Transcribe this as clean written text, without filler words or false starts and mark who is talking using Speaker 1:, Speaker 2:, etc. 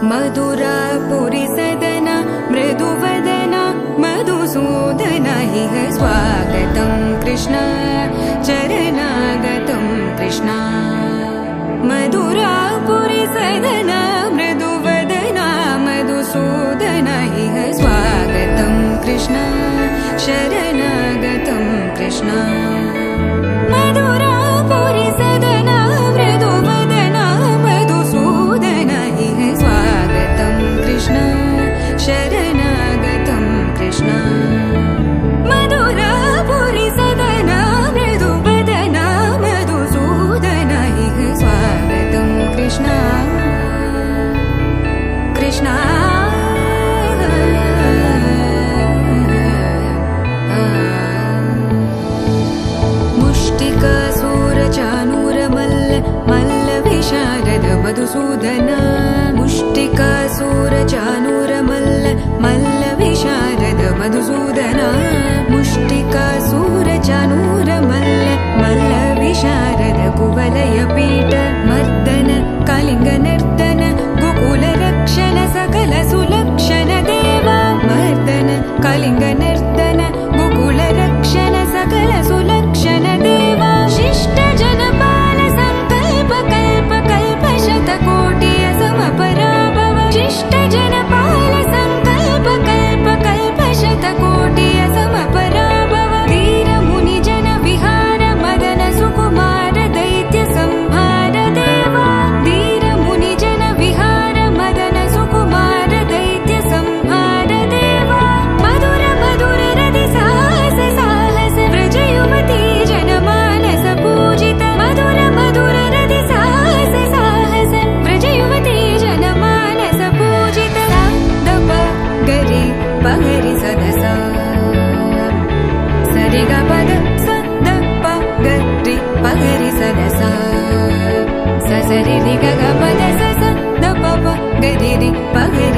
Speaker 1: मधुरापुरी सदन मृदुवदना मधुसूदन इह स्वागतं कृष्ण चरणागतं कृष्ण मधुरापुरी सदन मृदुवदना मधुसूदन इह स्वागतं कृष्ण शरणागतं कृष्ण मधुरापुरी सदन मृदुवदना मधुसूदन इह स्वागतं कृष्ण शरणागतं कृष्ण मधुरापुरी सदन मृदुवदना मधुसूदन इह स्वागतं कृष्ण कृष्ण मधुसूदन मुष्टिकासूरचाणूर मल्ल विशारद मधुसूदन मुष्टिकासूरचाणूर मल्ल विशारद कुवलय पीठ मर्दन कलिंग नर्तन गोकुल रक्षण सकल सुलक्षण देवा मर्दन कलिंग नर्तन गोकुल रक्षण सकल सुलक्षण देवा शिष्ट जनपाल संकल्प कल्प कल्प शतकोटिय समपराभव शिष्ट जनपाल संकल्प कल्प कल्प शतकोटिय समपराभव वीर मुनि जन विहार मदन सुकुमार दैत्य संहार देवा वीर मुनि जन विहार मदन सुकुमार दैत्य संहार देवा मधुर मधुर रति साहस साहस व्रज युवती जनमानस पूजित मधुर मधुर रति साहस साहस व्रज युवती जनमानस पूजित दप गरि पगरि सदस सरि ग पद स द प गरि पगरि सदस स सरि रि ग ग पद स स द प प गरि रि पगरि